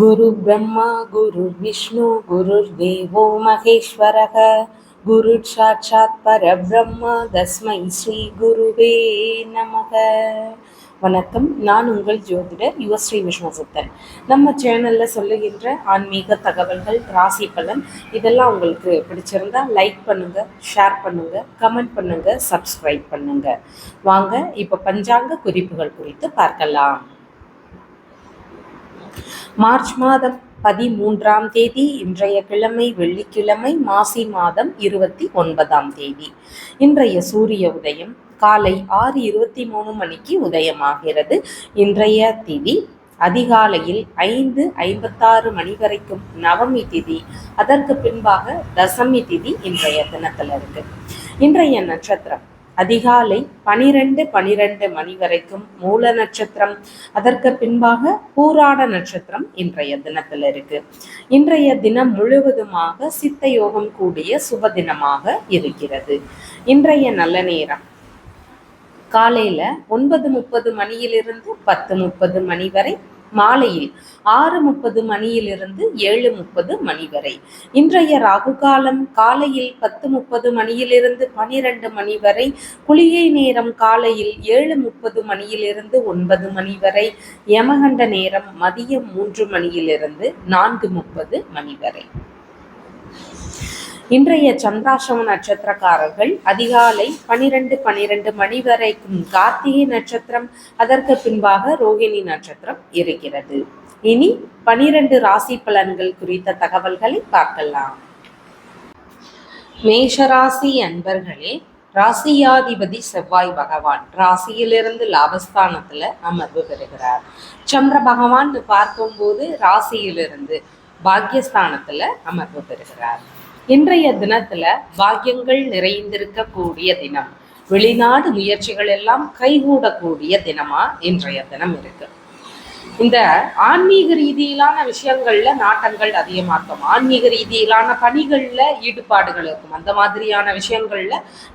गुरु ब्रह्मा गुरु विष्णु गुरुर्देवो महेश्वरः गुरु साक्षात् परब्रह्म तस्मै ஸ்ரீ குருவே நமக. வணக்கம். நான் உங்கள் ஜோதிடர் யுவஸ்ரீ விஷ்ணுசித்தன். நம்ம சேனலில் சொல்லுகின்ற ஆன்மீக தகவல்கள், ராசி பலன் இதெல்லாம் உங்களுக்கு பிடிச்சிருந்தா லைக் பண்ணுங்கள், ஷேர் பண்ணுங்கள், கமெண்ட் பண்ணுங்கள், சப்ஸ்கிரைப் பண்ணுங்கள். வாங்க இப்போ பஞ்சாங்க குறிப்புகள் குறித்து பார்க்கலாம். மார்ச் மாதம் 13ஆம் தேதி இன்றைய கிழமை வெள்ளிக்கிழமை, மாசி மாதம் 29ஆம் தேதி. இன்றைய சூரிய உதயம் காலை 6:23 மணிக்கு உதயமாகிறது. இன்றைய திதி அதிகாலையில் 5:56 மணி வரைக்கும் நவமி திதி. அதற்கு பின்பாக தசமி திதி இன்றைய தினத்தில் இருக்கு. இன்றைய நட்சத்திரம் அதிகாலை 12:12 மணி வரைக்கும் மூல நட்சத்திரம். அதற்கு பின்பாக பூராட நட்சத்திரம் இன்றைய தினத்தில் இருக்கு. இன்றைய தினம் முழுவதுமாக சித்த யோகம் கூடிய சுப தினமாக இருக்கிறது. இன்றைய நல்ல நேரம் காலையில 9:30 மணியிலிருந்து 10:30 மணி வரை, மாலையில் 6:30 மணியிலிருந்து 7:30 மணி வரை. இன்றைய ராகு காலம் காலையில் 10:30 மணியிலிருந்து 12 மணி வரை, குளிகை நேரம் காலையில் 7:30 மணியிலிருந்து 9 மணி வரை, யமகண்ட நேரம் மதியம் 3 மணியிலிருந்து 4:30 மணி வரை. இன்றைய சந்திராஷ்டம நட்சத்திரக்காரர்கள் அதிகாலை 12:12 மணி வரைக்கும் கார்த்திகை நட்சத்திரம். அதற்கு பின்பாக ரோகிணி நட்சத்திரம் இருக்கிறது. இனி 12 ராசி பலன்கள் குறித்த தகவல்களை பார்க்கலாம். மேஷராசி அன்பர்களே, ராசியாதிபதி செவ்வாய் பகவான் ராசியிலிருந்து லாபஸ்தானத்துல அமர்வு பெறுகிறார். சந்திர பகவான் பார்க்கும்போது ராசியிலிருந்து பாக்யஸ்தானத்துல அமர்வு பெறுகிறார். இன்றைய தினத்துல பாக்கியங்கள் நிறைந்திருக்கக்கூடிய தினம். வெளிநாடு முயற்சிகள் எல்லாம் கைகூடக்கூடிய தினமா இன்றைய தினம் இருக்கு. இந்த ஆன்மீக ரீதியிலான விஷயங்கள்ல நாட்டங்கள் அதிகமா இருக்கும். ஆன்மீக ரீதியிலான பணிகள்ல ஈடுபாடுகள் இருக்கும். அந்த மாதிரியான விஷயங்கள்ல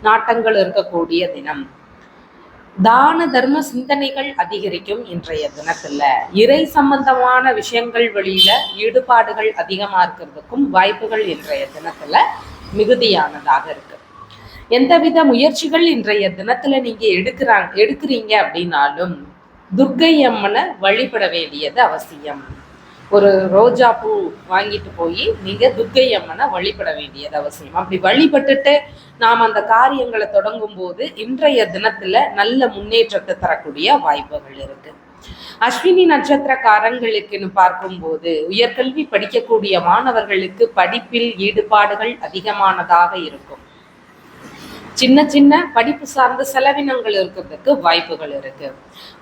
நாட்டங்கள் இருக்கக்கூடிய தினம். தான தர்ம சிந்தனைகள் அதிகரிக்கும் இன்றைய தினத்துல. இறை சம்பந்தமான விஷயங்கள் வழியில ஈடுபாடுகள் அதிகமா இருக்கிறதுக்கும் வாய்ப்புகள் இன்றைய தினத்துல மிகுதியானதாக இருக்கு. எந்தவித முயற்சிகள் இன்றைய தினத்துல நீங்க எடுக்கிறீங்க அப்படின்னாலும் துர்க்கை அம்மனை வழிபட வேண்டியது அவசியம். ஒரு ரோஜா பூ வாங்கிட்டு போய் நீங்க துர்க்கை அம்மனை வழிபட வேண்டியது அவசியம். அப்படி வழிபட்டுட்டு நாம் அந்த காரியங்களை தொடங்கும் போது இன்றைய தினத்துல நல்ல முன்னேற்றத்தை தரக்கூடிய வாய்ப்புகள் இருக்கு. அஸ்வினி நட்சத்திரக்காரங்களுக்குன்னு பார்க்கும்போது உயர்கல்வி படிக்கக்கூடிய மாணவர்களுக்கு படிப்பில் ஈடுபாடுகள் அதிகமானதாக இருக்கும். சின்ன சின்ன படிப்பு சார்ந்த செலவினங்கள் இருக்கிறதுக்கு வாய்ப்புகள் இருக்கு.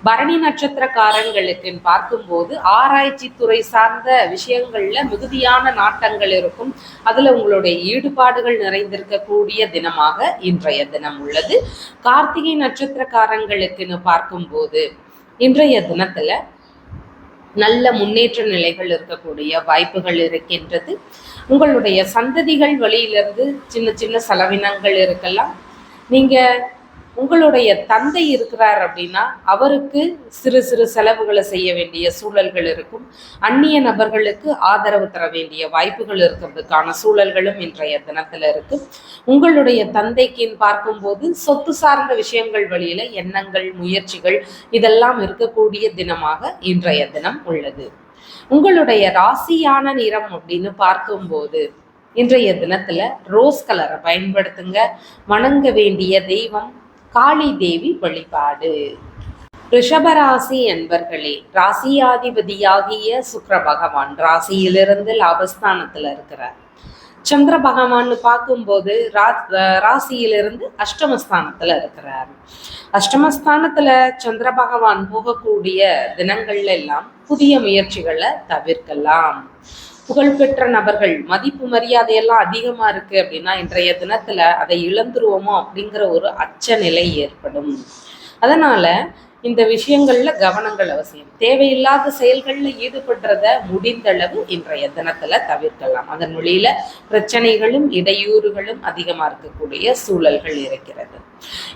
பரணி நட்சத்திரக்காரங்களுக்கு பார்க்கும்போது ஆராய்ச்சி துறை சார்ந்த விஷயங்கள்ல மிகுதியான நாட்டங்கள் இருக்கும். அதுல உங்களுடைய ஈடுபாடுகள் நிறைந்திருக்கக்கூடிய தினமாக இன்றைய தினம் உள்ளது. கார்த்திகை நட்சத்திரக்காரங்களுக்குன்னு பார்க்கும்போது இன்றைய தினத்துல நல்ல முன்னேற்ற நிலைகள் இருக்கக்கூடிய வாய்ப்புகள் இருக்கின்றது. உங்களுடைய சந்ததிகள் வழியிலிருந்து சின்ன சின்ன செலவினங்கள் இருக்கலாம். நீங்க உங்களுடைய தந்தை இருக்கிறார் அப்படின்னா அவருக்கு சிறு சிறு செலவுகளை செய்ய வேண்டிய சூழல்கள் இருக்கும். அந்நிய நபர்களுக்கு ஆதரவு தர வேண்டிய வாய்ப்புகள் இருக்கிறதுக்கான சூழல்களும் இன்றைய தினத்துல இருக்கு. உங்களுடைய தந்தைக்கு பார்க்கும்போது சொத்து சார்ந்த விஷயங்கள் வழியில எண்ணங்கள், முயற்சிகள் இதெல்லாம் இருக்கக்கூடிய தினமாக இன்றைய தினம் உள்ளது. உங்களுடைய ராசியான நிறம் அப்படின்னு பார்க்கும்போது இன்றைய தினத்துல ரோஸ் கலரை பயன்படுத்துங்க. வணங்க வேண்டிய தெய்வம் காளி தேவி வழிபாடு. ரிஷபராசி என்பர்களே, ராசியாதிபதியாகிய சுக்கிர பகவான் ராசியிலிருந்து லாபஸ்தானத்துல இருக்கிறார். சந்திர பகவான் பார்க்கும்போது ராசியிலிருந்து அஷ்டமஸ்தானத்துல இருக்கிறார். அஷ்டமஸ்தானத்துல சந்திர பகவான் போகக்கூடிய தினங்கள்ல எல்லாம் புதிய முயற்சிகளை தவிர்க்கலாம். புகழ்பெற்ற நபர்கள் மதிப்பு மரியாதையெல்லாம் அதிகமா இருக்கு அப்படின்னா இன்றைய தினத்துல அதை இழந்துருவோமோ அப்படிங்கிற ஒரு அச்ச நிலை ஏற்படும். அதனால இந்த விஷயங்கள்ல கவனங்கள் அவசியம். தேவையில்லாத செயல்கள்ல ஈடுபடுறத முடிந்தளவு இன்றைய தினத்துல தவிர்க்கலாம். அதன் வழியில பிரச்சனைகளும் இடையூறுகளும் அதிகமா இருக்கக்கூடிய சூழல்கள் இருக்கிறது.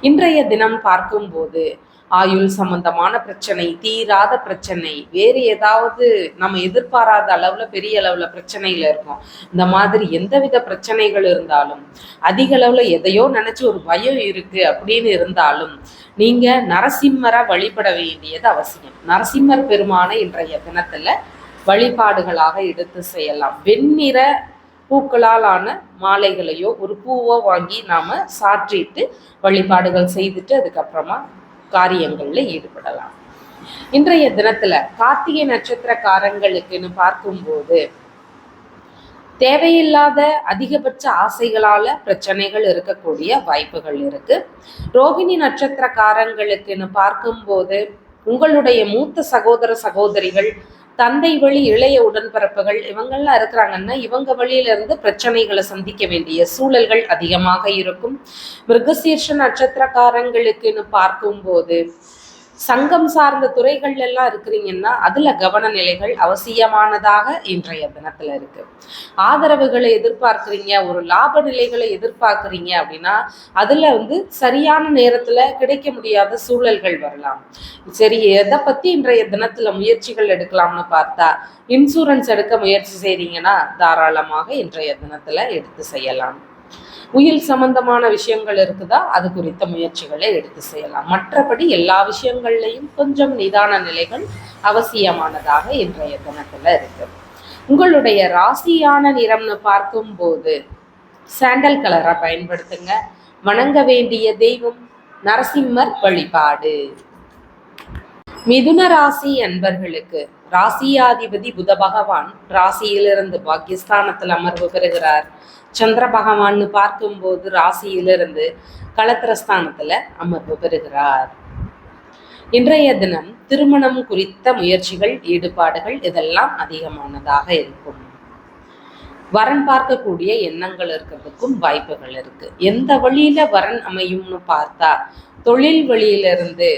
இன்றைய தினம் பார்க்கும்போது ஆயுள் சம்பந்தமான பிரச்சனை, தீராத பிரச்சனை, வேறு ஏதாவது நம்ம எதிர்பாராத அளவுல பெரிய அளவுல பிரச்சனையில இருக்கும். இந்த மாதிரி எந்தவித பிரச்சனைகள் இருந்தாலும், அதிக அளவுல எதையோ நினைச்சு ஒரு பயம் இருக்கு அப்படின்னு இருந்தாலும் நீங்க நரசிம்மரை வழிபட வேண்டியது அவசியம். நரசிம்மர் பெருமானை இன்றைய தினத்துல வழிபாடுகளாக எடுத்து செய்யலாம். வெண்ணிற பூக்களால் ஆன மாலைகளையோ ஒரு பூவோ வாங்கி நாம சாற்றிட்டு வழிபாடுகள் செய்துட்டு அதுக்கப்புறமா காரியங்கள்ல ஈடுபடலாம். இன்றைய தினத்துல கார்த்திகை நட்சத்திரக்காரங்களுக்குன்னு பார்க்கும்போது தேவையில்லாத அதிகபட்ச ஆசைகளால பிரச்சனைகள் இருக்கக்கூடிய வாய்ப்புகள் இருக்கு. ரோகிணி நட்சத்திரக்காரங்களுக்குன்னு பார்க்கும்போது உங்களுடைய மூத்த சகோதர சகோதரிகள், தந்தை வழி இளைய உடன்பிறப்புகள் இவங்கெல்லாம் இருக்கிறாங்கன்னா இவங்க வழியில இருந்து பிரச்சனைகளை சந்திக்க வேண்டிய சூழல்கள் அதிகமாக இருக்கும். மிருகசீர்ஷ நட்சத்திரக்காரங்களுக்குன்னு பார்க்கும்போது சங்கம் சார்ந்த துறைகள் எல்லாம் இருக்கிறீங்கன்னா அதுல கவன நிலைகள் அவசியமானதாக இன்றைய தினத்துல இருக்கு. ஆதரவுகளை எதிர்பார்க்கிறீங்க, ஒரு லாப நிலைகளை எதிர்பார்க்கிறீங்க அப்படின்னா அதுல சரியான நேரத்துல கிடைக்க முடியாத சூழல்கள் வரலாம். சரி, எதை பத்தி இன்றைய தினத்துல முயற்சிகள் எடுக்கலாம்னு பார்த்தா இன்சூரன்ஸ் எடுக்க முயற்சி செய்றீங்கன்னா தாராளமாக இன்றைய தினத்துல எடுத்து செய்யலாம். உயில் சம்பந்தமான விஷயங்கள் இருக்குதா, அது குறித்த முயற்சிகளை எடுத்து செய்யலாம். மற்றபடி எல்லா விஷயங்கள்லையும் கொஞ்சம் நிதான நிலைகள் அவசியமானதாக இன்றைய தினத்துல இருக்கு. உங்களுடைய ராசியான நிறம்னு பார்க்கும்போது சாண்டல் கலரை பயன்படுத்துங்க. வணங்க வேண்டிய தெய்வம் நரசிம்மர் வழிபாடு. மிதுன ராசி அன்பர்களுக்கு ராசியாதிபதி புத பகவான் ராசியிலிருந்து பாக்கியஸ்தானத்தில் அமர்வு பெறுகிறார். சந்திர பகவான்னு பார்க்கும்போது ராசியிலிருந்து களத்திரஸ்தானத்துல அமர்வு பெறுகிறார். இன்றைய தினம் திருமணம் குறித்த முயற்சிகள், ஈடுபாடுகள் இதெல்லாம் அதிகமானதாக இருக்கும். வரன் பார்க்கக்கூடிய எண்ணங்கள் இருக்கிறதுக்கும் வாய்ப்புகள் இருக்கு. எந்த வழியில வரன் அமையும்னு பார்த்தா தொழில் வழியிலிருந்து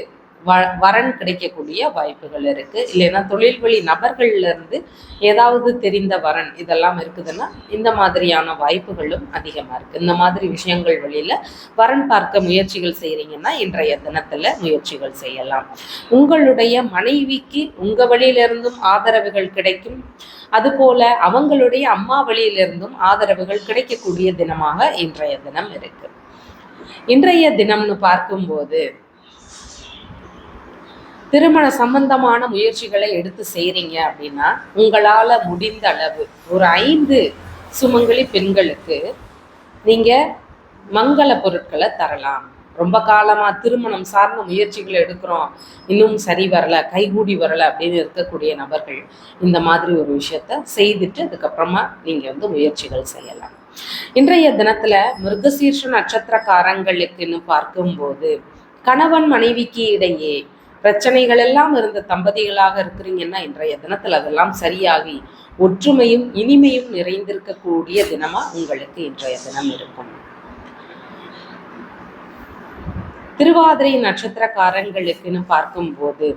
வரன் கிடைக்கக்கூடிய வாய்ப்புகள் இருக்கு. இல்லைன்னா தொழில் வழி நபர்கள்ல இருந்து ஏதாவது தெரிந்த வரன் இதெல்லாம் இருக்குதுன்னா இந்த மாதிரியான வாய்ப்புகளும் அதிகமா இருக்கு. இந்த மாதிரி விஷயங்கள் வழியில வரன் பார்க்க முயற்சிகள் செய்யறீங்கன்னா இன்றைய தினத்துல முயற்சிகள் செய்யலாம். உங்களுடைய மனைவிக்கு உங்க வழியிலிருந்தும் ஆதரவுகள் கிடைக்கும். அதுபோல அவங்களுடைய அம்மா வழியிலிருந்தும் ஆதரவுகள் கிடைக்கக்கூடிய தினமாக இன்றைய தினம் இருக்கு. இன்றைய தினம்னு பார்க்கும்போது திருமண சம்பந்தமான முயற்சிகளை எடுத்து செய்கிறீங்க அப்படின்னா உங்களால் முடிந்த அளவு ஒரு 5 சுமங்கலி பெண்களுக்கு நீங்கள் மங்கள பொருட்களை தரலாம். ரொம்ப காலமாக திருமணம் சார்ந்த முயற்சிகளை எடுக்கிறோம், இன்னும் சரி வரலை, கைகூடி வரலை அப்படின்னு இருக்கக்கூடிய நபர்கள் இந்த மாதிரி ஒரு விஷயத்த செய்துட்டு அதுக்கப்புறமா நீங்கள் முயற்சிகள் செய்யலாம். இன்றைய தினத்தில் மிருகசீர்ஷ நட்சத்திரக்காரங்களுக்குன்னு பார்க்கும்போது கணவன் மனைவிக்கு இடையே பிரச்சனைகள் எல்லாம் இருந்த தம்பதிகளாக இருக்கிறீங்கன்னா இன்றைய தினத்தில் அதெல்லாம் சரியாகி ஒற்றுமையும் இனிமையும் நிறைந்திருக்கக்கூடிய தினமா உங்களுக்கு இன்றைய தினம் இருக்கும். திருவாதிரை நட்சத்திரக்காரங்களுக்குன்னு பார்க்கும்போது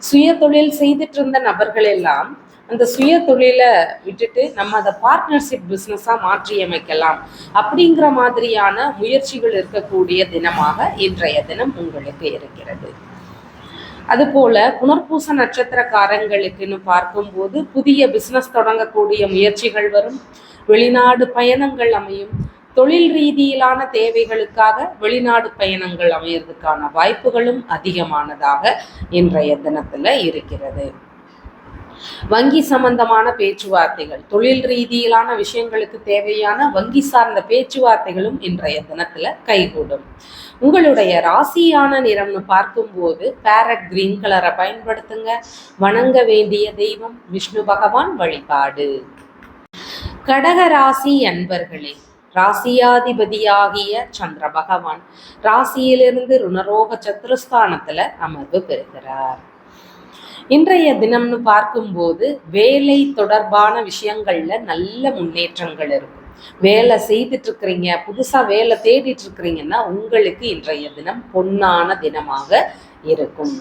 சுய தொழில் செய்துட்டு இருந்த நபர்கள் எல்லாம் அந்த சுய தொழிலை விட்டுட்டு நம்ம அதை பார்ட்னர்ஷிப் பிஸ்னஸாக மாற்றி அமைக்கலாம் அப்படிங்கிற மாதிரியான முயற்சிகள் இருக்கக்கூடிய தினமாக இன்றைய தினம் உங்களுக்கு இருக்கிறது. அதுபோல புனர்பூச நட்சத்திரக்காரங்களுக்குன்னு பார்க்கும்போது புதிய பிஸ்னஸ் தொடங்கக்கூடிய முயற்சிகள் வரும். வெளிநாடு பயணங்கள் அமையும். தொழில் ரீதியிலான தேவைகளுக்காக வெளிநாடு பயணங்கள் அமையறதுக்கான வாய்ப்புகளும் அதிகமானதாக இன்றைய தினத்துல இருக்கிறது. வங்கி சம்பந்தமான பேச்சுவார்த்தைகள், தொழில் ரீதியிலான விஷயங்களுக்கு தேவையான வங்கி சார்ந்த பேச்சுவார்த்தைகளும் இன்றைய தினத்துல கைகூடும். உங்களுடைய ராசியான நிறம்னு பார்க்கும்போது பேரட் கிரீன் கலரை பயன்படுத்துங்க. வணங்க வேண்டிய தெய்வம் விஷ்ணு பகவான் வழிபாடு. கடக ராசி அன்பர்களே, ராசியாதிபதியாகிய சந்திர பகவான் ராசியிலிருந்து ருணரோக சத்துருஸ்தானத்துல அமர்வு பெறுகிறார். இன்றைய தினம்னு பார்க்கும்போது வேலை தொடர்பான விஷயங்கள்ல நல்ல முன்னேற்றங்கள் இருக்கும். வேலை செய்துட்டு இருக்கிறீங்க, புதுசா வேலை தேடிட்டு இருக்கிறீங்கன்னா உங்களுக்கு இன்றைய தினம் பொன்னான தினமாக இருக்கும்.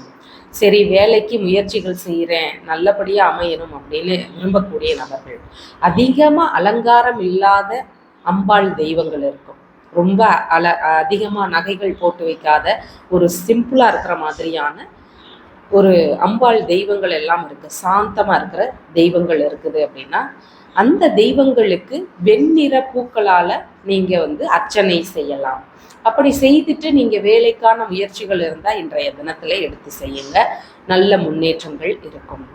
சரி, வேலைக்கு முயற்சிகள் செய்கிறேன், நல்லபடியா அமையணும் அப்படின்னு விரும்பக்கூடிய நபர்கள் அதிகமா அலங்காரம் இல்லாத அம்பாள் தெய்வங்கள் இருக்கும். ரொம்ப அதிகமாக நகைகள் போட்டு வைக்காத ஒரு சிம்பிளாக இருக்கிற மாதிரியான ஒரு அம்பாள் தெய்வங்கள் எல்லாம் இருக்குது, சாந்தமாக இருக்கிற தெய்வங்கள் இருக்குது அப்படின்னா அந்த தெய்வங்களுக்கு வெண்ணிற பூக்களால் நீங்கள் அர்ச்சனை செய்யலாம். அப்படி செய்துட்டு நீங்கள் வேலைக்கான முயற்சிகள் இருந்தால் இன்றைய தினத்தில் எடுத்து செய்யுங்க, நல்ல முன்னேற்றங்கள் இருக்கும்.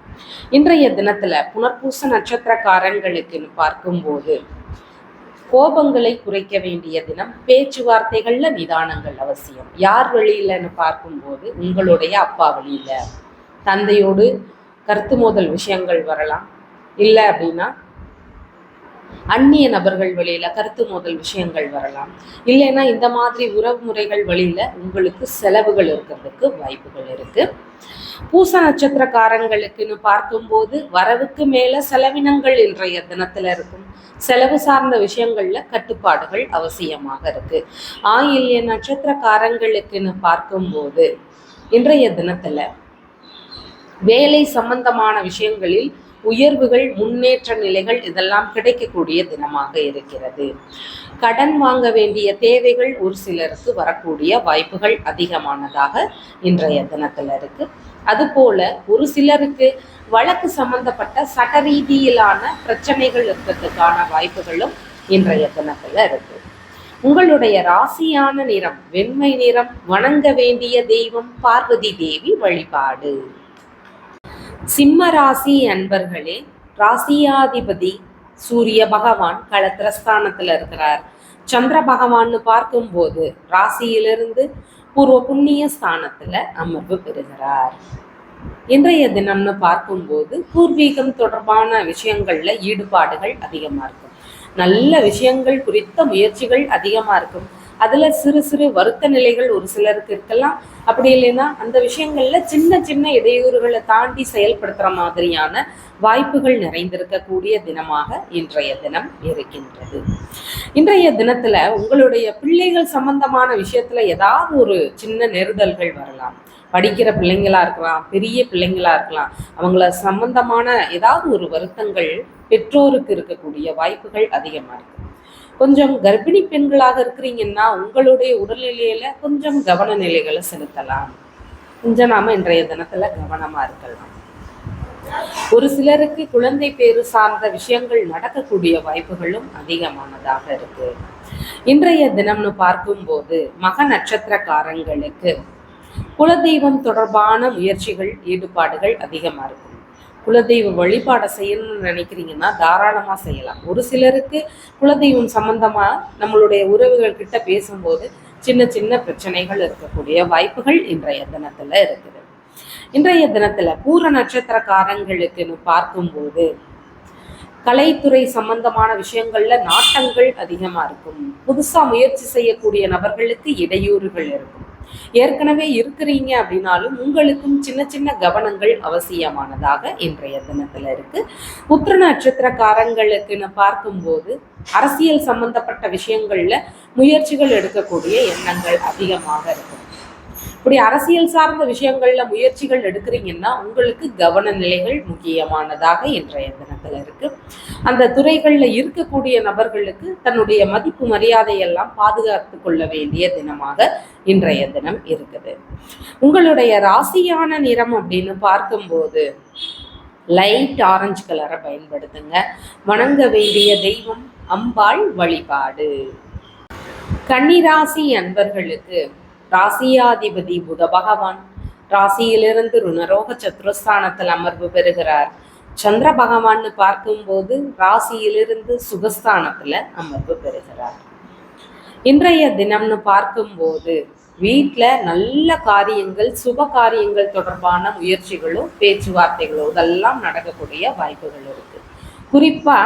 இன்றைய தினத்தில் புனர்பூச நட்சத்திரக்காரங்களுக்குன்னு பார்க்கும்போது கோபங்களை குறைக்க வேண்டிய தினம். பேச்சுவார்த்தைகள்ல நிதானங்கள் அவசியம். யார் வழியிலன்னு பார்க்கும்போது உங்களுடைய அப்பா வழியில, தந்தையோடு கருத்து மோதல் விஷயங்கள் வரலாம். இல்லை அப்படின்னா அந்நிய நபர்கள் வழியில கருத்து மோதல் விஷயங்கள் வரலாம். இல்லைன்னா இந்த மாதிரி உறவு முறைகள் வழியில உங்களுக்கு செலவுகள் இருக்கிறதுக்கு வாய்ப்புகள் இருக்கு. பூச நட்சத்திரக்காரங்களுக்குன்னு பார்க்கும்போது வரவுக்கு மேல செலவினங்கள் இன்றைய தினத்துல இருக்கும். செலவு சார்ந்த விஷயங்கள்ல கட்டுப்பாடுகள் அவசியமாக இருக்கு. ஆயில்ய நட்சத்திரக்காரங்களுக்குன்னு பார்க்கும்போது இன்றைய தினத்துல வேலை சம்பந்தமான விஷயங்களில் உயர்வுகள், முன்னேற்ற நிலைகள் இதெல்லாம் கிடைக்கக்கூடிய தினமாக இருக்கிறது. கடன் வாங்க வேண்டிய தேவைகள் ஒரு சிலருக்கு வரக்கூடிய வாய்ப்புகள் அதிகமானதாக இன்றைய தினத்துல இருக்கு. அதுபோல ஒரு சிலருக்கு வழக்கு சம்பந்தப்பட்ட சட்ட ரீதியிலான பிரச்சனைகள் இருக்கிறதுக்கான வாய்ப்புகளும் இன்றைய தினத்துல இருக்கு. உங்களுடைய ராசியான நிறம் வெண்மை நிறம். வணங்க வேண்டிய தெய்வம் பார்வதி தேவி வழிபாடு. சிம்ம ராசி அன்பர்களே, ராசியாதிபதி சூரிய பகவான் களத்திரஸ்தானத்துல இருக்கிறார். சந்திர பகவான்னு பார்க்கும்போது ராசியிலிருந்து பூர்வ புண்ணிய ஸ்தானத்துல அமர்வு பெறுகிறார். இன்றைய தினம்னு பார்க்கும்போது பூர்வீகம் தொடர்பான விஷயங்கள்ல ஈடுபாடுகள் அதிகமா இருக்கும். நல்ல விஷயங்கள் குறித்த முயற்சிகள் அதிகமா இருக்கும். அதுல சிறு சிறு வருத்த நிலைகள் ஒரு சிலருக்கு இருக்கலாம். அப்படி இல்லைன்னா அந்த விஷயங்கள்ல சின்ன சின்ன இடையூறுகளை தாண்டி செயல்படுத்துற மாதிரியான வாய்ப்புகள் நிறைந்திருக்கக்கூடிய தினமாக இன்றைய தினம் இருக்கின்றது. இன்றைய தினத்துல உங்களுடைய பிள்ளைகள் சம்பந்தமான விஷயத்துல ஏதாவது ஒரு சின்ன நெருடல்கள் வரலாம். படிக்கிற பிள்ளைங்களா இருக்கலாம், பெரிய பிள்ளைங்களா இருக்கலாம். அவங்கள சம்பந்தமான ஏதாவது ஒரு வருத்தங்கள் பெற்றோருக்கு இருக்கக்கூடிய வாய்ப்புகள் அதிகமா இருக்கு. கொஞ்சம் கர்ப்பிணி பெண்களாக இருக்கிறீங்கன்னா உங்களுடைய உடல்நிலையில கொஞ்சம் கவன நிலைகளை செலுத்தலாம். கொஞ்சம் நாம இன்றைய தினத்துல கவனமா இருக்கலாம். ஒரு சிலருக்கு குழந்தை பேரு சார்ந்த விஷயங்கள் நடக்கக்கூடிய வாய்ப்புகளும் அதிகமானதாக இருக்கு. இன்றைய தினம்னு பார்க்கும்போது மக நட்சத்திரக்காரங்களுக்கு குலதெய்வம் தொடர்பான முயற்சிகள், ஈடுபாடுகள் அதிகமா இருக்கும். குலதெய்வ வழிபாடை செய்யணும்னு நினைக்கிறீங்கன்னா தாராளமாக செய்யலாம். ஒரு சிலருக்கு குலதெய்வம் சம்பந்தமா நம்மளுடைய உறவுகள் கிட்ட பேசும்போது சின்ன சின்ன பிரச்சனைகள் இருக்கக்கூடிய வாய்ப்புகள் இன்றைய தினத்துல இருக்குது. இன்றைய தினத்துல பூர நட்சத்திரக்காரங்களுக்குன்னு பார்க்கும்போது கலைத்துறை சம்பந்தமான விஷயங்கள்ல நாட்டங்கள் அதிகமா இருக்கும். புதுசா முயற்சி செய்யக்கூடிய நபர்களுக்கு இடையூறுகள் இருக்கும். ஏற்கனவே இருக்கிறீங்க அப்படின்னாலும் உங்களுக்கும் சின்ன சின்ன கவனங்கள் அவசியமானதாக இன்றைய தினத்துல இருக்கு. உத்திர நட்சத்திரக்காரங்களுக்குன்னு பார்க்கும்போது அரசியல் சம்பந்தப்பட்ட விஷயங்கள்ல முயற்சிகள் எடுக்கக்கூடிய எண்ணங்கள் அதிகமாக இருக்கும். இப்படி அரசியல் சார்ந்த விஷயங்கள்ல முயற்சிகள் எடுக்கிறீங்கன்னா உங்களுக்கு கவன நிலைகள் முக்கியமானதாக இன்றைய தினத்துல இருக்கு. அந்த துறைகள்ல இருக்கக்கூடிய நபர்களுக்கு தன்னுடைய மதிப்பு மரியாதையெல்லாம் பாதுகாத்து கொள்ள வேண்டிய தினமாக இன்றைய தினம் இருக்குது. உங்களுடைய ராசியான நிறம் அப்படின்னு பார்க்கும்போது லைட் ஆரஞ்சு கலரை பயன்படுத்துங்க. வணங்க வேண்டிய தெய்வம் அம்பாள் வழிபாடு. கன்னிராசி அன்பர்களுக்கு ராசியாதிபதி புத பகவான் ராசியிலிருந்து ருணரோக சத்துருஸ்தானத்தில் அமர்வு பெறுகிறார். சந்திர பகவான்னு பார்க்கும்போது ராசியிலிருந்து சுகஸ்தானத்துல அமர்வு பெறுகிறார். இன்றைய தினம்னு பார்க்கும்போது வீட்டுல நல்ல காரியங்கள், சுப காரியங்கள் தொடர்பான முயற்சிகளும் பேச்சுவார்த்தைகளோ இதெல்லாம் நடக்கக்கூடிய வாய்ப்புகள் இருக்கு. குறிப்பா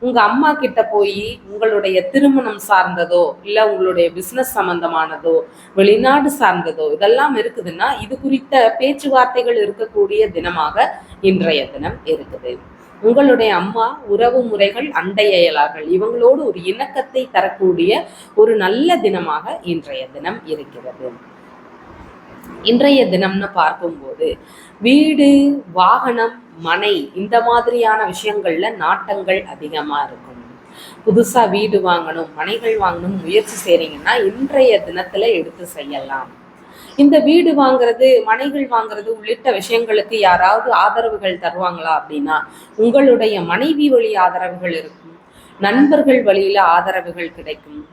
உங்க அம்மா கிட்ட போய் உங்களுடைய திருமணம் சார்ந்ததோ இல்ல உங்களுடைய பிசினஸ் சம்பந்தமானதோ வெளிநாடு சார்ந்ததோ இதெல்லாம் இருக்குதுன்னா இது குறித்த பேச்சுவார்த்தைகள் இருக்கக்கூடிய தினமாக இன்றைய தினம் இருக்குது. உங்களுடைய அம்மா, உறவு முறைகள், அண்டை அயலார்கள் இவங்களோடு ஒரு இணக்கத்தை தரக்கூடிய ஒரு நல்ல தினமாக இன்றைய தினம் இருக்கிறது. இன்றைய தினம்னு பார்க்கும்போது வீடு, வாகனம், மனை இந்த மாதிரியான விஷயங்கள்ல நாட்டங்கள் அதிகமா இருக்கும். புதுசா வீடு வாங்கணும், மனைகள் வாங்கணும் முயற்சி செய்றீங்கன்னா இன்றைய தினத்துல எடுத்து செய்யலாம். இந்த வீடு வாங்குறது, மனைகள் வாங்குறது உள்ளிட்ட விஷயங்களுக்கு யாராவது ஆதரவுகள் தருவாங்களா அப்படின்னா உங்களுடைய மனைவி வழி ஆதரவுகள் இருக்கும், நண்பர்கள் வழியில ஆதரவுகள் கிடைக்கும்.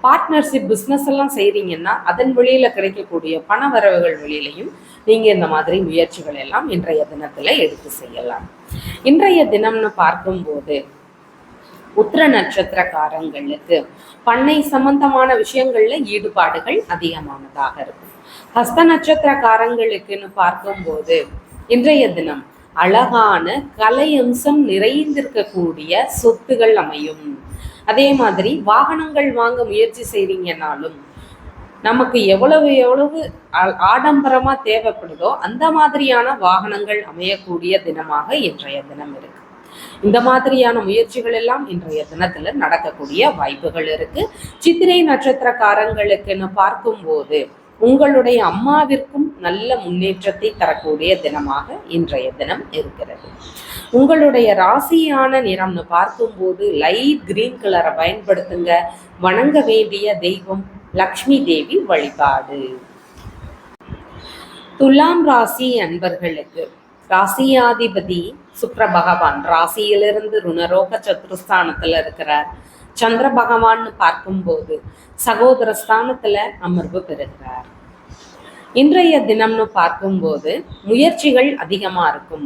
பார்ட்னர்ஷிப் பிஸ்னஸ் எல்லாம் செய்றீங்கன்னா அதன் வழியில கிடைக்கக்கூடிய பண வரவுகள் வழியிலையும் நீங்க இந்த மாதிரி முயற்சிகள் எல்லாம் இன்றைய தினத்துல எடுத்து செய்யலாம். இன்றைய தினம்னு பார்க்கும்போது உத்திர நட்சத்திரக்காரங்களுக்கு பண்ணை சம்பந்தமான விஷயங்கள்ல ஈடுபாடுகள் அதிகமானதாக இருக்கும். ஹஸ்த நட்சத்திரக்காரங்களுக்குன்னு பார்க்கும்போது இன்றைய தினம் அழகான கலை அம்சம் நிறைந்திருக்கக்கூடிய சொத்துகள் அமையும். அதே மாதிரி வாகனங்கள் வாங்க முயற்சி செய்றீங்கன்னாலும் நமக்கு எவ்வளவு ஆடம்பரமா தேவைப்படுதோ அந்த மாதிரியான வாகனங்கள் அமையக்கூடிய தினமாக இன்றைய தினம் இருக்கு. இந்த மாதிரியான முயற்சிகள் எல்லாம் இன்றைய தினத்துல நடக்கக்கூடிய வாய்ப்புகள் இருக்கு. சித்திரை நட்சத்திரக்காரங்களுக்குன்னு பார்க்கும்போது உங்களுடைய அம்மாவிற்கும் நல்ல முன்னேற்றத்தை தரக்கூடிய தினமாக இன்றைய தினம் இருக்கிறது. உங்களுடைய ராசியான நிறம்னு பார்க்கும்போது லைட் கிரீன் கலரை பயன்படுத்துங்க. வணங்க வேண்டிய தெய்வம் லக்ஷ்மி தேவி வழிபாடு. துலாம் ராசி அன்பர்களுக்கு ராசியாதிபதி சுக்கிர பகவான் ராசியிலிருந்து ருணரோக சத்துருஸ்தானத்துல இருக்கிறார். சந்திர பகவான் பார்க்கும்போது சகோதர ஸ்தானத்துல அமர்வு பெறுகிறார். இன்றைய தினம்னு பார்க்கும்போது முயற்சிகள் அதிகமா இருக்கும்.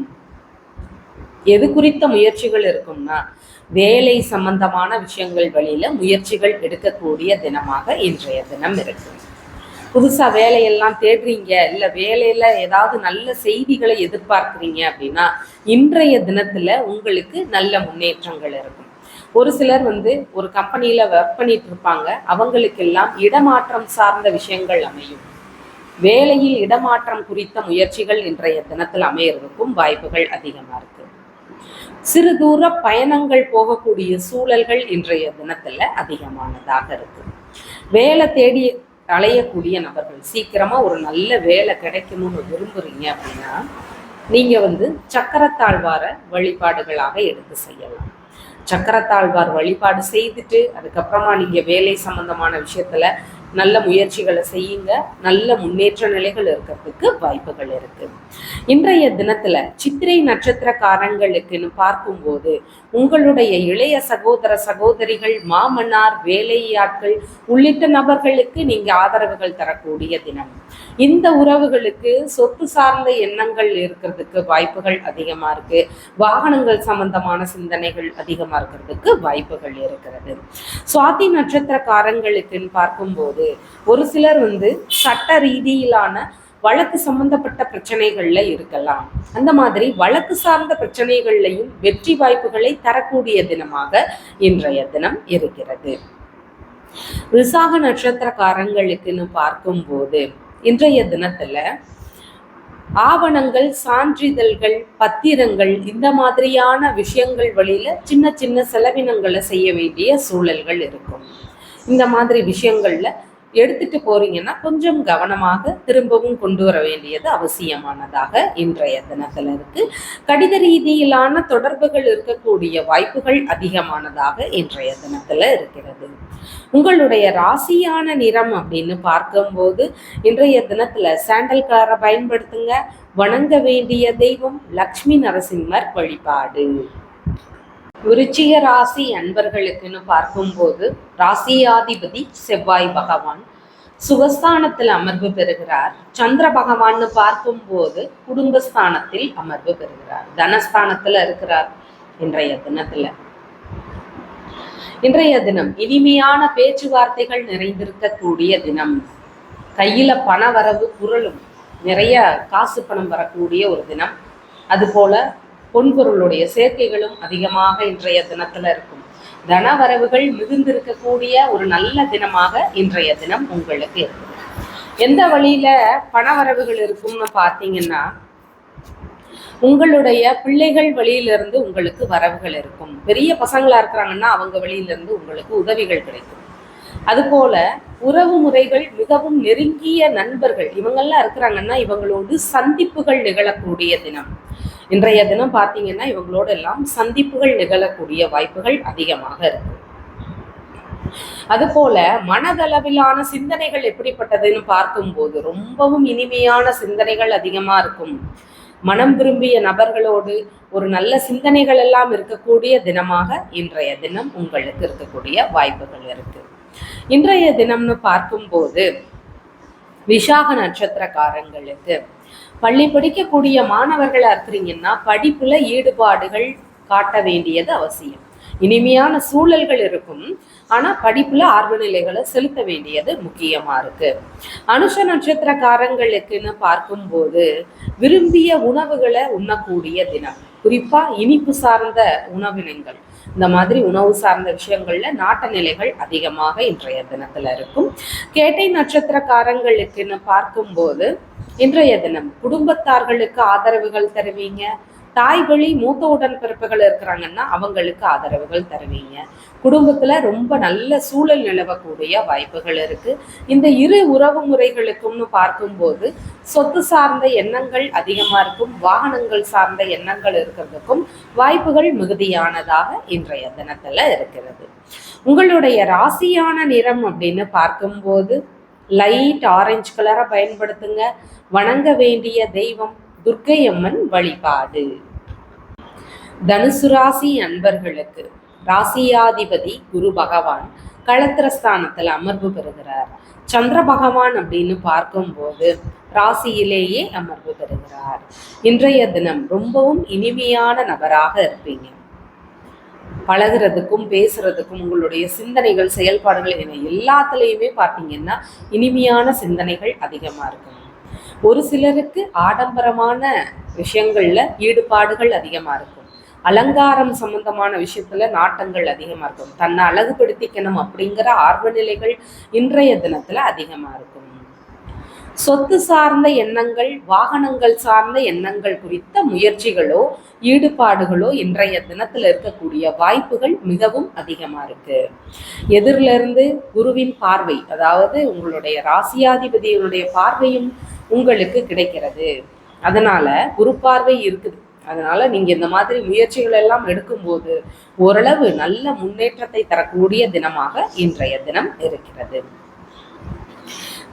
எது குறித்த முயற்சிகள் இருக்கும்னா வேலை சம்பந்தமான விஷயங்கள் வழியில முயற்சிகள் எடுக்கக்கூடிய தினமாக இன்றைய தினம் இருக்கு. புதுசா வேலையெல்லாம் தேடுறீங்க, இல்ல வேலையில ஏதாவது நல்ல செய்திகளை எதிர்பார்க்குறீங்க அப்படின்னா இன்றைய தினத்துல உங்களுக்கு நல்ல முன்னேற்றங்கள் இருக்கும். ஒரு சிலர் ஒரு கம்பெனியில ஒர்க் பண்ணிட்டு இருப்பாங்க, அவங்களுக்கெல்லாம் இடமாற்றம் சார்ந்த விஷயங்கள் அமையும். வேலையில் இடமாற்றம் குறித்த முயற்சிகள் இன்றைய தினத்தில் அமையறதுக்கும் வாய்ப்புகள் அதிகமா இருக்கு. சிறு தூர பயணங்கள் போகக்கூடிய சூழல்கள் இன்றைய தினத்துல அதிகமானதாக இருக்கு. வேலை தேடி அலையக்கூடிய நபர்கள் சீக்கிரமா ஒரு நல்ல வேலை கிடைக்கணும்னு விரும்புறீங்க அப்படின்னா நீங்க சக்கரத்தாழ்வார வழிபாடுகளாக எடுத்து செய்யலாம். சக்கரத்தாழ்வார் வழிபாடு செய்துட்டு அதுக்கப்புறமா நீங்க வேலை சம்பந்தமான விஷயத்துல நல்ல முயற்சிகளை செய்யுங்க. நல்ல முன்னேற்ற நிலைகள் இருக்கிறதுக்கு வாய்ப்புகள் இருக்கு. இன்றைய தினத்துல சித்திரை நட்சத்திரக்காரங்களுக்குன்னு பார்க்கும்போது உங்களுடைய இளைய சகோதர சகோதரிகள், மாமன்னார், வேலையாட்கள் உள்ளிட்ட நபர்களுக்கு நீங்க ஆதரவுகள் தரக்கூடிய தினம். இந்த உறவுகளுக்கு சொத்து சார்ந்த எண்ணங்கள் இருக்கிறதுக்கு வாய்ப்புகள் அதிகமா இருக்கு. வாகனங்கள் சம்பந்தமான சிந்தனைகள் அதிகமா இருக்கிறதுக்கு வாய்ப்புகள் இருக்கிறது. சுவாதி நட்சத்திரக்காரங்களுக்குன்னு பார்க்கும்போது ஒரு சிலர் சட்ட ரீதியிலான வழக்கு சம்பந்தப்பட்ட பிரச்சனைகள்ல இருக்கலாம். அந்த மாதிரி வழக்கு சார்ந்த பிரச்சனைகள்லையும் வெற்றி வாய்ப்புகளை தரக்கூடிய தினமாக இன்றைய தினம் இருக்கிறது. விசாக நட்சத்திரக்காரங்களுக்குன்னு பார்க்கும்போது இன்றைய தினத்துல ஆவணங்கள், சான்றிதழ்கள், பத்திரங்கள் இந்த மாதிரியான விஷயங்கள் வழியில சின்ன சின்ன செலவினங்களை செய்ய வேண்டிய சூழல்கள் இருக்கும். இந்த மாதிரி விஷயங்கள்ல எடுத்துட்டு போறீங்கன்னா கொஞ்சம் கவனமாக திரும்பவும் கொண்டு வர வேண்டியது அவசியமானதாக இன்றைய தினத்துல இருக்கு. கடித ரீதியிலான தொடர்புகள் இருக்கக்கூடிய வாய்ப்புகள் அதிகமானதாக இன்றைய தினத்துல இருக்கிறது. உங்களுடைய ராசியான நிறம் அப்படின்னு பார்க்கும்போது இன்றைய தினத்துல சாண்டல் கலரை பயன்படுத்துங்க. வணங்க வேண்டிய தெய்வம் லக்ஷ்மி நரசிம்மர் வழிபாடு. விருச்சிக ராசி அன்பர்களுக்குன்னு பார்க்கும்போது ராசியாதிபதி செவ்வாய் பகவான் சுகஸ்தானத்தில் அமர்வு பெறுகிறார். சந்திர பகவான்னு பார்க்கும்போது குடும்பஸ்தானத்தில் அமர்வு பெறுகிறார். தனஸ்தானத்துல இருக்கிறார். இன்றைய தினம் இனிமையான பேச்சுவார்த்தைகள் நிறைந்திருக்கக்கூடிய தினம். கையில பண வரவு குரலும் நிறைய காசு பணம் வரக்கூடிய ஒரு தினம். அதுபோல பொன்பொருளுடைய சேர்க்கைகளும் அதிகமாக இன்றைய தினத்துல இருக்கும். தன வரவுகள் மிகுந்திருக்கக்கூடிய ஒரு நல்ல தினமாக இன்றைய தினம் உங்களுக்கு இருக்குது. எந்த வழியில பண வரவுகள் இருக்கும்னு பார்த்தீங்கன்னா உங்களுடைய பிள்ளைகள் வழியிலிருந்து உங்களுக்கு வரவுகள் இருக்கும். பெரிய பசங்களா இருக்கிறாங்கன்னா அவங்க வழியிலிருந்து உங்களுக்கு உதவிகள் கிடைக்கும். அதுபோல உறவு முறைகள், மிகவும் நெருங்கிய நண்பர்கள் இவங்கெல்லாம் இருக்கிறாங்கன்னா இவங்களோடு சந்திப்புகள் நிகழக்கூடிய தினம். இன்றைய தினம் பார்த்தீங்கன்னா இவங்களோட எல்லாம் சந்திப்புகள் நிகழக்கூடிய வாய்ப்புகள் அதிகமாக இருக்கு. அதுபோல மனதளவிலான சிந்தனைகள் எப்படிப்பட்டதுன்னு பார்க்கும்போது ரொம்பவும் இனிமையான சிந்தனைகள் அதிகமா இருக்கும். மனம் விரும்பிய நபர்களோடு ஒரு நல்ல சிந்தனைகள் எல்லாம் இருக்கக்கூடிய தினமாக இன்றைய தினம் உங்களுக்கு இருக்கக்கூடிய வாய்ப்புகள் இருக்கு. இன்றைய தினம்னு பார்க்கும்போது விசாக நட்சத்திரக்காரங்களுக்கு பள்ளி படிக்கக்கூடிய மாணவர்களா இருக்கிறீங்கன்னா படிப்புல ஈடுபாடுகள் காட்ட வேண்டியது அவசியம். இனிமையான சூழல்கள் இருக்கும், ஆனா படிப்புல ஆர்வ நிலைகளை செலுத்த வேண்டியது முக்கியமா இருக்கு. அனுஷ நட்சத்திரக்காரங்களுக்குன்னு பார்க்கும்போது விரும்பிய உணவுகளை உண்ணக்கூடிய தினம். குறிப்பா இனிப்பு சார்ந்த உணவினங்கள், இந்த மாதிரி உணவு சார்ந்த விஷயங்கள்ல நாட்ட நிலைகள் அதிகமாக இன்றைய தினத்துல இருக்கும். கேட்டை நட்சத்திரக்காரங்களுக்குன்னு பார்க்கும்போது இன்றைய தினம் குடும்பத்தார்களுக்கு ஆதரவுகள் தருவீங்க. தாய் வழி மூத்த உடன்பிறப்புகள் இருக்கிறாங்கன்னா அவங்களுக்கு ஆதரவுகள் தருவீங்க. குடும்பத்துல ரொம்ப நல்ல சூழல் நிலவக்கூடிய வாய்ப்புகள் இருக்கு. இந்த இரு உறவு முறைகளுக்கும்னு பார்க்கும்போது சொத்து சார்ந்த எண்ணங்கள் அதிகமா இருக்கும், வாகனங்கள் சார்ந்த எண்ணங்கள் இருக்கிறதுக்கும் வாய்ப்புகள் மிகுதியானதாக இன்றைய தினத்துல இருக்கிறது. உங்களுடைய ராசியான நிறம் அப்படின்னு பார்க்கும்போது லைட் ஆரஞ்சு கலரை பயன்படுத்துங்க. வணங்க வேண்டிய தெய்வம் துர்க்கை அம்மன் வழிபாடு. தனுசு ராசி அன்பர்களுக்கு ராசியாதிபதி குரு பகவான் களத்திரஸ்தானத்தில் அமர்வு பெறுகிறார். சந்திர பகவான் அப்படின்னு பார்க்கும்போது ராசியிலேயே அமர்வு பெறுகிறார். இன்றைய தினம் ரொம்பவும் இனிமையான நபராக இருப்பீங்க. பழகிறதுக்கும் பேசுறதுக்கும் உங்களுடைய சிந்தனைகள், செயல்பாடுகள் என எல்லாத்துலேயுமே பார்த்தீங்கன்னா இனிமையான சிந்தனைகள் அதிகமாக இருக்கும். ஒரு சிலருக்கு ஆடம்பரமான விஷயங்கள்ல ஈடுபாடுகள் அதிகமா இருக்கும். அலங்காரம் சம்பந்தமான விஷயத்துல நாட்டங்கள் அதிகமா இருக்கும். தன்னை அழகுபடுத்திக்கணும் அப்படிங்கிற ஆர்வ நிலைகள் இன்றைய தினத்துல அதிகமா இருக்கும். சொத்து சார்ந்த எண்ணங்கள், வாகனங்கள் சார்ந்த எண்ணங்கள் குறித்த முயற்சிகளோ ஈடுபாடுகளோ இன்றைய தினத்துல இருக்கக்கூடிய வாய்ப்புகள் மிகவும் அதிகமா இருக்கு. எதிரில இருந்து குருவின் பார்வை, அதாவது உங்களுடைய ராசியாதிபதியினுடைய பார்வையும் உங்களுக்கு கிடைக்கிறது. அதனால குரு பார்வை இருக்குது. அதனால நீங்க இந்த மாதிரி முயற்சிகள் எல்லாம் எடுக்கும்போது ஓரளவு நல்ல முன்னேற்றத்தை தரக்கூடிய தினமாக இன்றைய தினம் இருக்கிறது.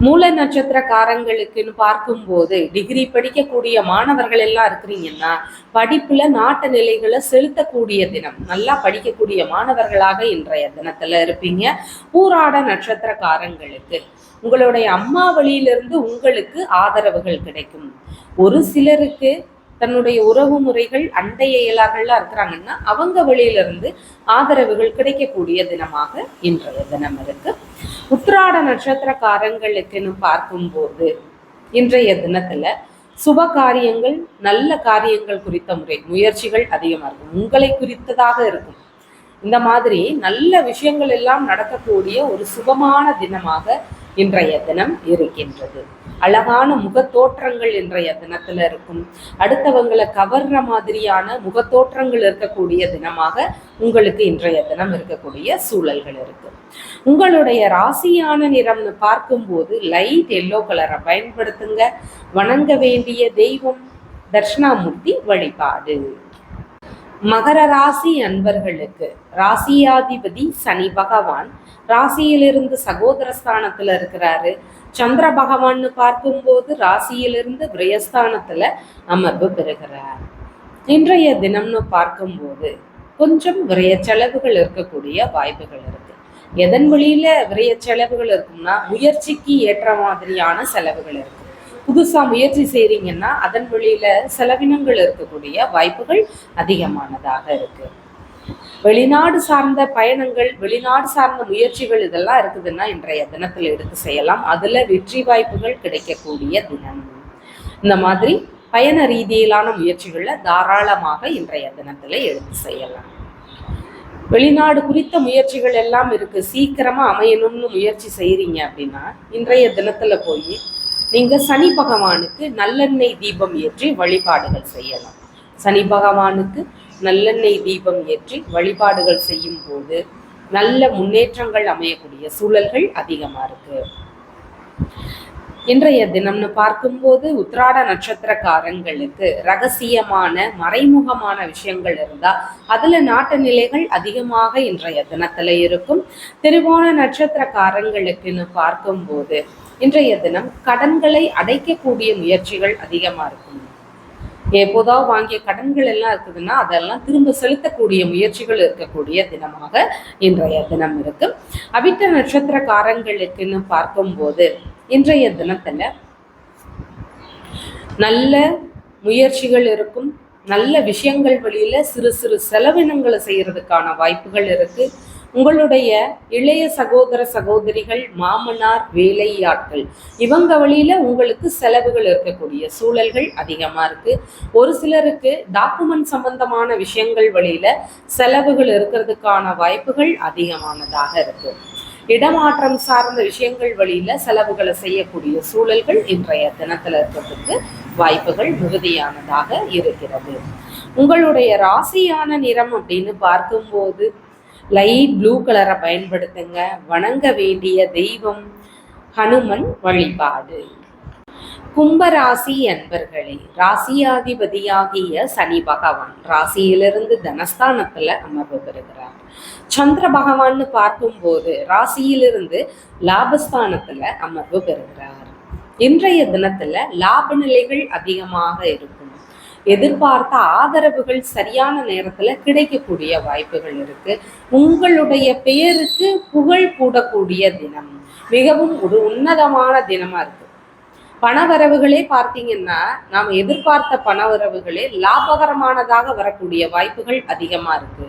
மூல நட்சத்திரக்காரங்களுக்குன்னு பார்க்கும்போது டிகிரி படிக்கக்கூடிய மாணவர்கள் எல்லாம் இருக்கிறீங்கன்னா படிப்புல நாட்டு நிலைகளை செலுத்தக்கூடிய தினம். நல்லா படிக்கக்கூடிய மாணவர்களாக இன்றைய தினத்துல இருப்பீங்க. பூராட நட்சத்திரக்காரங்களுக்கு உங்களுடைய அம்மா வழியிலிருந்து உங்களுக்கு ஆதரவுகள் கிடைக்கும். ஒரு சிலருக்கு தன்னுடைய உறவு முறைகள் அண்டைய இயலார்கள்லாம் இருக்கிறாங்கன்னா அவங்க வழியிலிருந்து ஆதரவுகள் கிடைக்கக்கூடிய தினமாக இன்றைய தினம் இருக்கு. உத்திராட நட்சத்திரக்காரங்களுக்குன்னு பார்க்கும்போது இன்றைய தினத்துல சுப காரியங்கள், நல்ல காரியங்கள் குறித்த முயற்சிகள் அதிகமா இருக்கும். உங்களை குறித்ததாக இருக்கும். இந்த மாதிரி நல்ல விஷயங்கள் எல்லாம் நடக்கக்கூடிய ஒரு சுபமான தினமாக இன்றைய தினம் இருக்கின்றது. அழகான முகத்தோற்றங்கள் இன்றைய தினத்துல இருக்கும். அடுத்தவங்களை கவர்ற மாதிரியான முகத்தோற்றங்கள் இருக்கக்கூடிய தினமாக உங்களுக்கு இன்றைய தினம் இருக்கக்கூடிய சூழல்கள் இருக்கு. உங்களுடைய ராசியான நிறம்னு பார்க்கும்போது லைட் எல்லோ கலரை பயன்படுத்துங்க. வணங்க வேண்டிய தெய்வம் தட்சிணாமூர்த்தி வழிபாடு. மகர ராசி அன்பர்களுக்கு ராசியாதிபதி சனி பகவான் ராசியிலிருந்து சகோதரஸ்தானத்துல இருக்கிறாரு. சந்திர பகவான்னு பார்க்கும்போது ராசியிலிருந்து விரயஸ்தானத்துல அமர்வு பெறுகிறார். இன்றைய தினம்னு பார்க்கும்போது கொஞ்சம் விரய செலவுகள் இருக்கக்கூடிய வாய்ப்புகள் இருக்கு. எதன் வழியில விரய செலவுகள் இருக்கும்னா முயற்சிக்கு ஏற்ற மாதிரியான செலவுகள் இருக்கு. புதுசா முயற்சி செய்றீங்கன்னா அதன் வழியில செலவினங்கள் இருக்கக்கூடிய வாய்ப்புகள் அதிகமானதாக இருக்கு. வெளிநாடு சார்ந்த பயணங்கள், வெளிநாடு சார்ந்த முயற்சிகள் இதெல்லாம் இருக்குதுன்னா இன்றைய தினத்துல எடுத்து செய்யலாம். அதுல வெற்றி வாய்ப்புகள் கிடைக்கக்கூடிய தினம். இந்த மாதிரி பயண ரீதியிலான முயற்சிகள்ல தாராளமாக இன்றைய தினத்துல எடுத்து செய்யலாம். வெளிநாடு குறித்த முயற்சிகள் எல்லாம் இருக்கு, சீக்கிரமா அமையணும்னு முயற்சி செய்றீங்க அப்படின்னா இன்றைய தினத்துல போய் நீங்க சனி பகவானுக்கு நல்லெண்ணெய் தீபம் ஏற்றி வழிபாடுகள் செய்யலாம். சனி பகவானுக்கு நல்லெண்ணெய் தீபம் ஏற்றி வழிபாடுகள் செய்யும் போது நல்ல முன்னேற்றங்கள் அமையக்கூடிய சூழல்கள் அதிகமா இருக்கு. இன்றைய தினம்னு பார்க்கும்போது உத்திராட நட்சத்திரக்காரங்களுக்கு ரகசியமான மறைமுகமான விஷயங்கள் இருந்தா அதுல நாட்டு நிலைகள் அதிகமாக இன்றைய தினத்துல இருக்கும். திருவோண நட்சத்திரக்காரங்களுக்குன்னு பார்க்கும்போது இன்றைய தினம் கடன்களை அடைக்கக்கூடிய முயற்சிகள் அதிகமா இருக்கும். எப்போதா வாங்கிய கடன்கள் எல்லாம் இருக்குதுன்னா அதெல்லாம் திரும்ப செலுத்தக்கூடிய முயற்சிகள் இருக்கக்கூடிய தினமாக இன்றைய தினம் இருக்கு. அவிட்ட நட்சத்திரக்காரங்களுக்குன்னு பார்க்கும்போது இன்றைய தினத்துல நல்ல முயற்சிகள் இருக்கும். நல்ல விஷயங்கள் வழியில சிறு சிறு செலவினங்களை செய்யறதுக்கான வாய்ப்புகள் இருக்கு. உங்களுடைய இளைய சகோதர சகோதரிகள், மாமனார், வேலையாட்கள் இவங்க வழியில உங்களுக்கு செலவுகள் இருக்கக்கூடிய சூழல்கள் அதிகமா இருக்கு. ஒரு சிலருக்கு டாக்குமெண்ட் சம்பந்தமான விஷயங்கள் வழியில செலவுகள் இருக்கிறதுக்கான வாய்ப்புகள் அதிகமானதாக இருக்கு. இடமாற்றம் சார்ந்த விஷயங்கள் வழியில செலவுகளை செய்யக்கூடிய சூழல்கள் இன்றைய தினத்துல இருக்கிறதுக்கு வாய்ப்புகள் மிகுதியானதாக இருக்கிறது. உங்களுடைய ராசியான நிறம் அப்படின்னு பார்க்கும்போது லைட் ப்ளூ கலரை பயன்படுத்துங்க. வணங்க வேண்டிய தெய்வம் ஹனுமன் வழிபாடு. கும்பராசி அன்பர்களே, ராசியாதிபதியாகிய சனி பகவான் ராசியிலிருந்து தனஸ்தானத்துல அமர்வு பெறுகிறார். சந்திர பகவான்னு பார்க்கும்போது ராசியிலிருந்து லாபஸ்தானத்துல அமர்வு பெறுகிறார். இன்றைய தினத்துல லாப நிலைகள் அதிகமாக இருக்கும். எதிர்பார்த்த ஆதரவுகள் சரியான நேரத்துல கிடைக்கக்கூடிய வாய்ப்புகள் இருக்கு. உங்களுடைய பெயருக்கு புகழ் கூடக்கூடிய தினம், மிகவும் ஒரு உன்னதமான தினமா இருக்கு. பணவரவுகளே பார்த்தீங்கன்னா நாம் எதிர்பார்த்த பணவரவுகளே லாபகரமானதாக வரக்கூடிய வாய்ப்புகள் அதிகமா இருக்கு.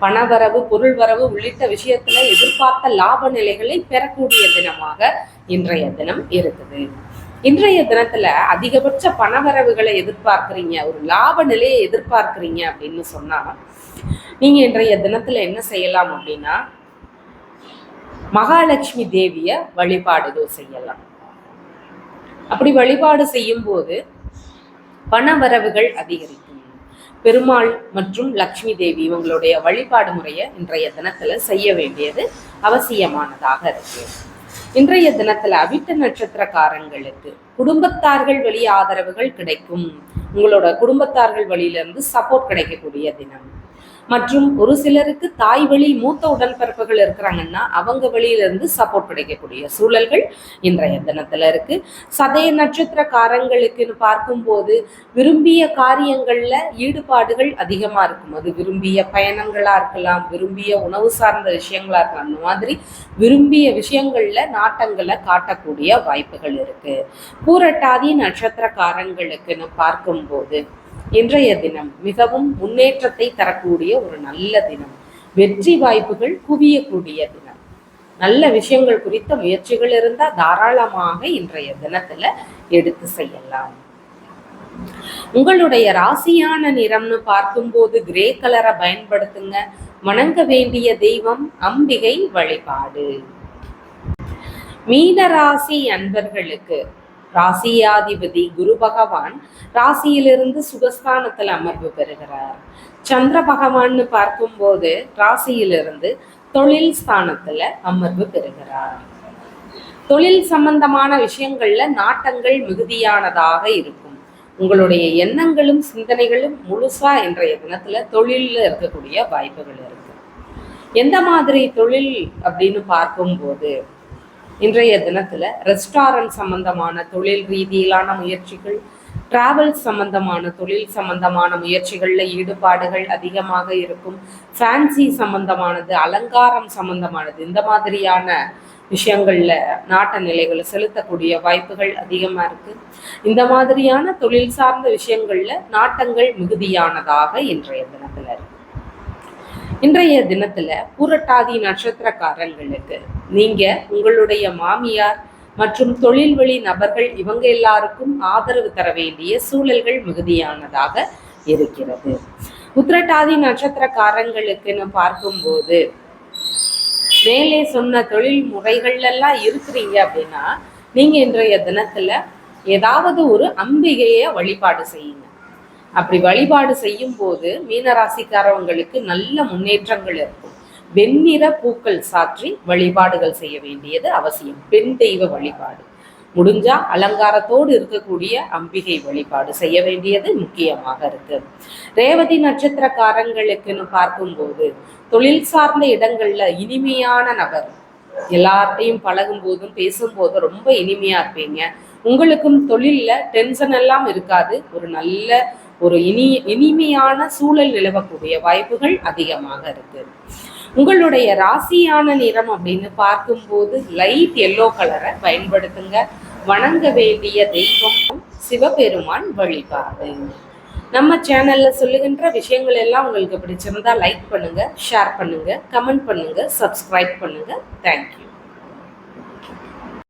பணவரவு, பொருள் வரவு உள்ளிட்ட விஷயத்துல எதிர்பார்த்த லாப நிலைகளை பெறக்கூடிய தினமாக இன்றைய தினம் இருக்குது. இன்றைய தினத்துல அதிகபட்ச பணவரவுகளை எதிர்பார்க்கிறீங்க, ஒரு லாப நிலையை எதிர்பார்க்கிறீங்க அப்படின்னு சொன்னா நீங்க இன்றைய தினத்துல என்ன செய்யலாம் அப்படின்னா மகாலட்சுமி தேவிய வழிபாடுகள் செய்யலாம். அப்படி வழிபாடு செய்யும் போது பணவரவுகள் அதிகரிக்கும். பெருமாள் மற்றும் லக்ஷ்மி தேவி இவங்களுடைய வழிபாடு முறையை இன்றைய தினத்துல செய்ய வேண்டியது அவசியமானதாக இருக்கு. இன்றைய தினத்துல அவிட்ட நட்சத்திரக்காரங்களுக்கு குடும்பத்தார்கள் வழி ஆதரவுகள் கிடைக்கும். உங்களோட குடும்பத்தார்கள் வழியிலிருந்து சப்போர்ட் கிடைக்கக்கூடிய தினம். மற்றும் ஒரு சிலருக்கு தாய் வழி மூத்த உடன்பிறப்புகள் இருக்கிறாங்கன்னா அவங்க வழியிலிருந்து சப்போர்ட் கிடைக்கக்கூடிய சூழல்கள் இன்றைய தினத்துல இருக்கு. சதய நட்சத்திரக்காரங்களுக்குன்னு பார்க்கும்போது விரும்பிய காரியங்கள்ல ஈடுபாடுகள் அதிகமா இருக்கும். அது விரும்பிய பயணங்களா இருக்கலாம், விரும்பிய உணவு சார்ந்த விஷயங்களா இருக்கலாம். அந்த மாதிரி விரும்பிய விஷயங்கள்ல நாட்டங்களை காட்டக்கூடிய வாய்ப்புகள் இருக்கு. பூரட்டாதி நட்சத்திரக்காரங்களுக்குன்னு பார்க்கும்போது இன்றைய தினம் மிகவும் முன்னேற்றத்தை தரக்கூடிய ஒரு நல்ல தினம். வெற்றி வாய்ப்புகள் குவியக்கூடிய தினம். நல்ல விஷயங்கள் குறித்த முயற்சிகள் இருந்தா தாராளமாக இன்றைய தினத்துல எடுத்து செய்யலாம். உங்களுடைய ராசியான நிறம்னு பார்க்கும்போது கிரே கலரை பயன்படுத்துங்க. வணங்க வேண்டிய தெய்வம் அம்பிகை வழிபாடு. மீன ராசி அன்பர்களுக்கு ராசியாதிபதி குரு பகவான் ராசியிலிருந்து சுகஸ்தானத்தில் அமர்வு பெறுகிறார். சந்திர பகவான்னு பார்க்கும்போது ராசியிலிருந்து தொழில் ஸ்தானத்துல அமர்வு பெறுகிறார். தொழில் சம்பந்தமான விஷயங்கள்ல நாட்டங்கள் மிகுதியானதாக இருக்கும். உங்களுடைய எண்ணங்களும் சிந்தனைகளும் முழுசா இன்றைய தினத்துல தொழில்ல இருக்கக்கூடிய வாய்ப்புகள் இருக்கு. எந்த மாதிரி தொழில் அப்படின்னு பார்க்கும்போது இன்றைய தினத்துல ரெஸ்டாரண்ட் சம்பந்தமான தொழில் ரீதியிலான முயற்சிகள், டிராவல் சம்பந்தமான தொழில் சம்பந்தமான முயற்சிகள்ல ஈடுபாடுகள் அதிகமாக இருக்கும். ஃபேன்சி சம்பந்தமானது, அலங்காரம் சம்பந்தமானது, இந்த மாதிரியான விஷயங்கள்ல நாட்ட நிலைகளை செலுத்தக்கூடிய வாய்ப்புகள் அதிகமா இருக்கு. இந்த மாதிரியான தொழில் சார்ந்த விஷயங்கள்ல நாட்டங்கள் மிகுதியானதாக இன்றைய தினத்துல இருக்கு. இன்றைய தினத்துல பூரட்டாதி நட்சத்திரக்காரங்களுக்கு நீங்க உங்களுடைய மாமியார் மற்றும் தொழில் வழி நபர்கள் இவங்க எல்லாருக்கும் ஆதரவு தர வேண்டிய சூழல்கள் மிகுதியானதாக இருக்கிறது. உத்திரட்டாதி நட்சத்திரக்காரங்களுக்குன்னு பார்க்கும்போது மேலே சொன்ன தொழில் முறைகள் எல்லாம் இருக்கிறீங்க அப்படின்னா நீங்க இன்றைய தினத்துல ஏதாவது ஒரு அம்பிகைய வழிபாடு செய்யுங்க. அப்படி வழிபாடு செய்யும் போது மீனராசிக்காரவங்களுக்கு நல்ல முன்னேற்றங்கள் இருக்கும். வெண்ணிற பூக்கள் சாற்றி வழிபாடுகள் செய்ய வேண்டியது அவசியம். பெண் தெய்வ வழிபாடு முடிஞ்சா அலங்காரத்தோடு இருக்கக்கூடிய அம்பிகை வழிபாடு செய்ய வேண்டியது முக்கியமாக இருக்கு. ரேவதி நட்சத்திரக்காரங்களுக்குன்னு பார்க்கும்போது தொழில் சார்ந்த இடங்கள்ல இனிமையான நபர், எல்லார்ட்டையும் பழகும் போதும் பேசும்போதும் ரொம்ப இனிமையா இருப்பீங்க. உங்களுக்கும் தொழில்ல டென்ஷன் எல்லாம் இருக்காது. ஒரு நல்ல ஒரு இனிமையான சூழல் நிலவக்கூடிய வாய்ப்புகள் அதிகமாக இருக்கு. உங்களுடைய ராசியான நிறம் அப்படின்னு பார்க்கும்போது லைட் எல்லோ கலரை பயன்படுத்துங்க. வணங்க வேண்டிய தெய்வம் சிவபெருமான் வழிபாடு. நம்ம சேனல்ல சொல்லுகின்ற விஷயங்கள் எல்லாம் உங்களுக்கு பிடிச்சிருந்தா லைக் பண்ணுங்க, ஷேர் பண்ணுங்க, கமெண்ட் பண்ணுங்க, சப்ஸ்கிரைப் பண்ணுங்க. தேங்க்யூ.